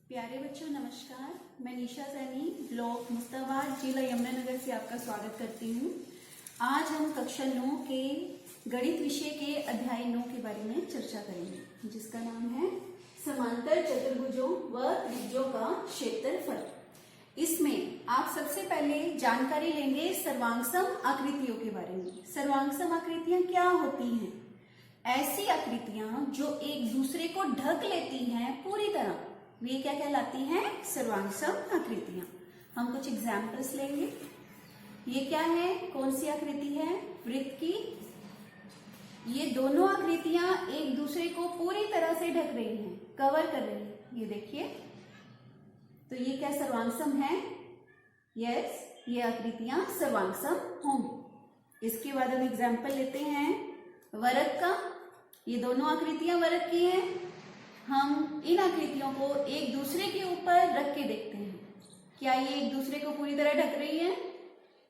प्यारे बच्चों नमस्कार। मैं निशा सैनी ब्लॉक मुस्ताबाद जिला यमुनानगर से आपका स्वागत करती हूँ। आज हम कक्षा 9 के गणित विषय के अध्याय 9 के बारे में चर्चा करेंगे, जिसका नाम है समांतर चतुर्भुजों व त्रिभुजों का क्षेत्रफल। इसमें आप सबसे पहले जानकारी लेंगे सर्वांगसम आकृतियों के बारे में। सर्वांगसम आकृतियां क्या होती हैं? ऐसी आकृतियां जो एक दूसरे को ढक लेती हैं पूरी तरह, वे क्या कहलाती हैं? सर्वांगसम आकृतियां। हम कुछ एग्जाम्पल्स लेंगे। ये क्या है? कौन सी आकृति है? वृत्त की। ये दोनों आकृतियां एक दूसरे को पूरी तरह से ढक रही हैं, कवर कर रही हैं। ये देखिए, तो ये क्या सर्वांगसम है? यस, ये आकृतियां सर्वांगसम होंगी। इसके बाद हम एग्जाम्पल लेते हैं वर्ग का। ये दोनों आकृतियां वर्ग की हैं। हम इन आकृतियों को एक दूसरे के ऊपर रख के देखते हैं, क्या ये एक दूसरे को पूरी तरह ढक रही हैं?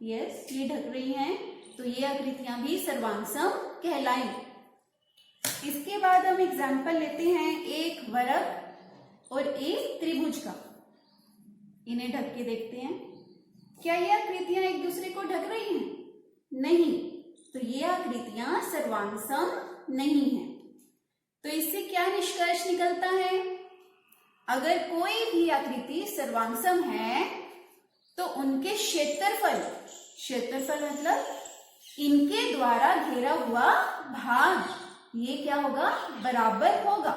यस, ये ढक रही हैं, तो ये आकृतियां भी सर्वांगसम कहलाएंगी। इसके बाद हम एग्जाम्पल लेते हैं एक वर्ग और एक त्रिभुज का। इन्हें ढक के देखते हैं, क्या ये आकृतियां एक दूसरे को ढक रही हैं? नहीं, तो ये आकृतियां सर्वांगसम नहीं है। तो इससे क्या निष्कर्ष निकलता है? अगर कोई भी आकृति सर्वांगसम है तो उनके क्षेत्रफल मतलब इनके द्वारा घेरा हुआ भाग, ये क्या होगा? बराबर होगा।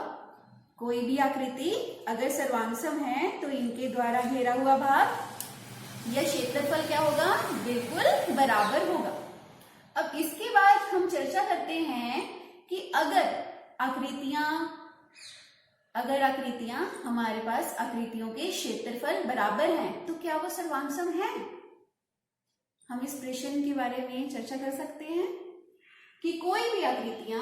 कोई भी आकृति अगर सर्वांगसम है तो इनके द्वारा घेरा हुआ भाग या क्षेत्रफल क्या होगा? बिल्कुल बराबर होगा। अब इसके बाद हम चर्चा करते हैं कि अगर आकृतियां हमारे पास आकृतियों के क्षेत्रफल बराबर हैं तो क्या वो सर्वांगसम है? हम इस प्रश्न के बारे में चर्चा कर सकते हैं कि कोई भी आकृतियां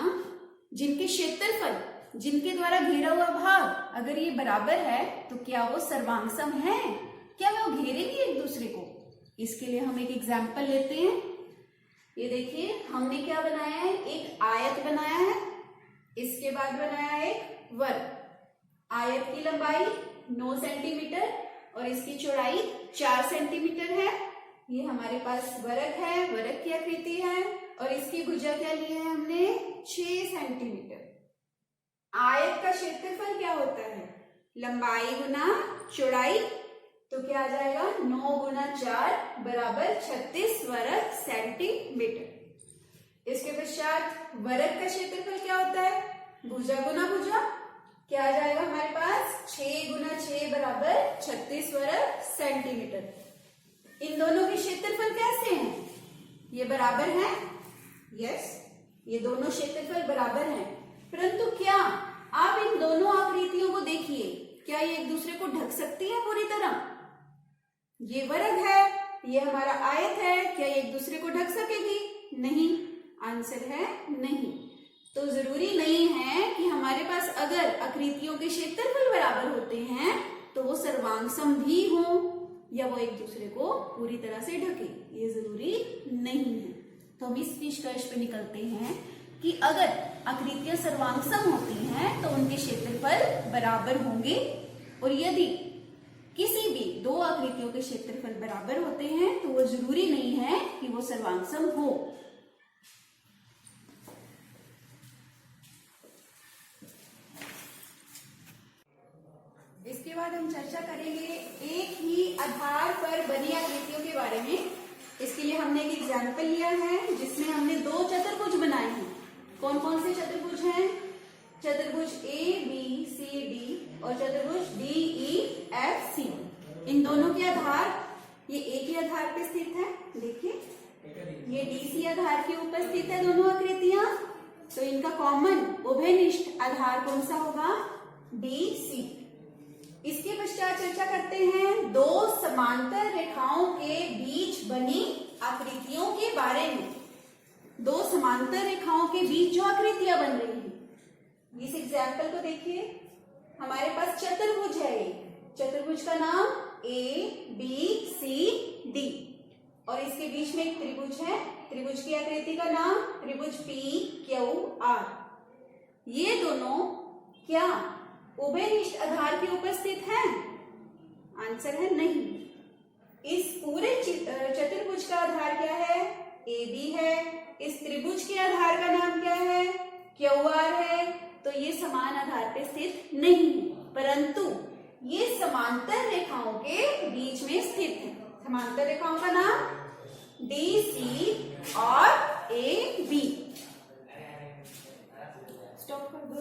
जिनके क्षेत्रफल, जिनके द्वारा घेरा हुआ भाग अगर ये बराबर है तो क्या वो सर्वांगसम है? क्या वो घेरेंगे एक दूसरे को? इसके लिए हम एक एग्जाम्पल लेते हैं। ये देखिए, हमने क्या बनाया है? एक आयत बनाया है। इसके बाद बनाया एक वर्ग। आयत की लंबाई 9 सेंटीमीटर और इसकी चौड़ाई 4 सेंटीमीटर है। ये हमारे पास वर्ग है, वर्ग की आकृति है, और इसकी भुजा क्या ली है हमने? 6 सेंटीमीटर। आयत का क्षेत्रफल क्या होता है? लंबाई गुना चौड़ाई, तो क्या आ जाएगा? 9 गुना 4 बराबर 36 वर्ग सेंटीमीटर। इसके पश्चात वर्ग का क्षेत्रफल क्या होता है? भुजा गुना भुजा, क्या आ जाएगा हमारे पास? 6 गुना 6 बराबर 36 वर्ग सेंटीमीटर। इन दोनों के क्षेत्रफल कैसे हैं? ये बराबर हैं। यस, ये दोनों क्षेत्रफल बराबर हैं, परंतु क्या आप इन दोनों आकृतियों को देखिए, क्या ये एक दूसरे को ढक सकती है पूरी तरह? ये वर्ग है, ये हमारा आयत है, क्या ये एक दूसरे को ढक सकेगी? नहीं। आंसर है नहीं। तो जरूरी नहीं है कि हमारे पास अगर आकृतियों के क्षेत्रफल बराबर होते हैं तो वो सर्वांगसम भी हो या वो एक दूसरे को पूरी तरह से ढके, ये जरूरी नहीं है। तो हम इस निष्कर्ष पे निकलते हैं कि अगर आकृतियां सर्वांगसम होती हैं तो उनके क्षेत्रफल बराबर होंगे, और यदि किसी भी दो आकृतियों के क्षेत्रफल बराबर होते हैं तो वो जरूरी नहीं है कि वो सर्वांगसम हो। इसके बाद हम चर्चा करेंगे एक ही आधार पर बनी आकृतियों के बारे में। इसके लिए हमने एक एग्जाम्पल लिया है जिसमें हमने 2 चतुर्भुज बनाए हैं। कौन कौन से चतुर्भुज हैं? चतुर्भुज ABCD और चतुर्भुज DEFC। इन दोनों के आधार ये एक ही आधार पे स्थित है। देखिए, ये DC आधार के ऊपर स्थित है दोनों आकृतियां, तो इनका कॉमन उभयनिष्ठ आधार कौन सा होगा? DC। इसके पश्चात चर्चा करते हैं 2 समांतर रेखाओं के बीच बनी आकृतियों के बारे में। 2 समांतर रेखाओं के बीच जो आकृतियां बन रही हैं, इस एग्जाम्पल को देखिए। हमारे पास चतुर्भुज है, चतुर्भुज का नाम ABCD, और इसके बीच में एक त्रिभुज है। त्रिभुज की आकृति का नाम त्रिभुज PQR। ये दोनों क्या उभयनिष्ठ आधार के उपस्थित है? आंसर है नहीं। इस पूरे चतुर्भुज का आधार क्या है? AB है। इस त्रिभुज के आधार का नाम क्या है? QR है। तो ये समान आधार पे स्थित नहीं है, परंतु ये समांतर रेखाओं के बीच में स्थित है। समांतर रेखाओं का नाम DC और AB। स्टॉप कर दो।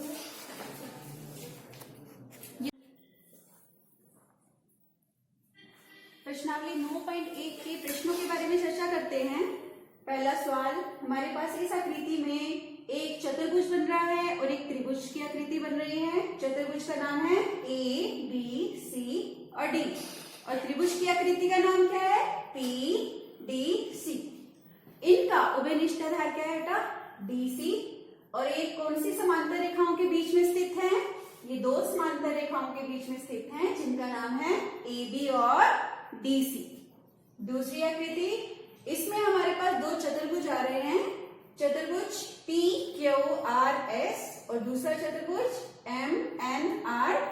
प्रश्नावली 9.1 के प्रश्नों के बारे में चर्चा करते हैं। पहला सवाल, हमारे पास इस आकृति में एक चतुर्भुज बन रहा है और एक त्रिभुज की आकृति बन रही है। चतुर्भुज का नाम है ABC और D और त्रिभुज की आकृति का नाम क्या है? PDC। इनका उभयनिष्ठ आधार क्या है बेटा? DC। और एक कौन सी समांतर रेखाओं के बीच में स्थित है? ये दो समांतर रेखाओं के बीच में स्थित हैं, जिनका नाम है AB और DC। दूसरी आकृति, इसमें हमारे पास दो चतुर्भुज आ रहे हैं, चतुर्भुज PQRS और दूसरा चतुर्भुज MNRS।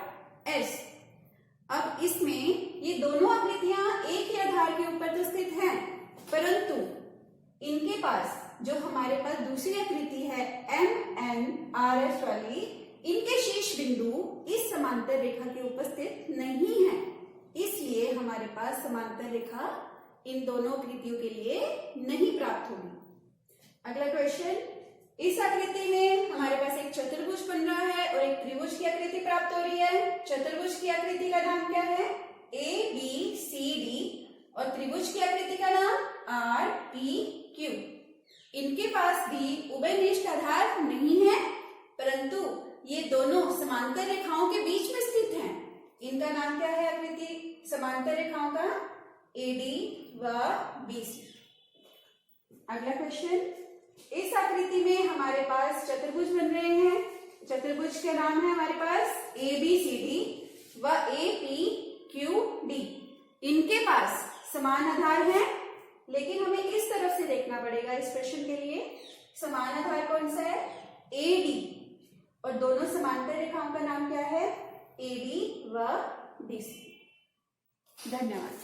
अब इसमें ये दोनों आकृतियां एक ही आधार के ऊपर तो स्थित हैं, परंतु इनके पास जो हमारे पास दूसरी आकृति है MNRS वाली, इनके शीर्ष बिंदु इस समांतर रेखा के उपस्थित नहीं है, इसलिए हमारे पास समांतर रेखा इन दोनों आकृतियों के लिए नहीं प्राप्त होगी। अगला क्वेश्चन, इस आकृति में हमारे पास एक चतुर्भुज बन रहा है और एक त्रिभुज की आकृति प्राप्त हो रही है। चतुर्भुज की आकृति का नाम क्या है? ABCD और त्रिभुज की आकृति का नाम RPQ। इनके पास भी उभयनिष्ठ आधार नहीं है, परंतु ये दोनों समांतर रेखाओं के बीच में स्थित हैं। इनका नाम क्या है आकृति समांतर रेखाओं का? AD व BC। अगला क्वेश्चन, इस आकृति में हमारे पास चतुर्भुज बन रहे हैं। चतुर्भुज के नाम है हमारे पास ABCD व APQD। इनके पास समान आधार है, लेकिन हमें इस तरफ से देखना पड़ेगा इस प्रश्न के लिए। समान आधार कौन सा है? AD और दोनों समांतर रेखाओं का नाम क्या है? AB व BC। धन्यवाद।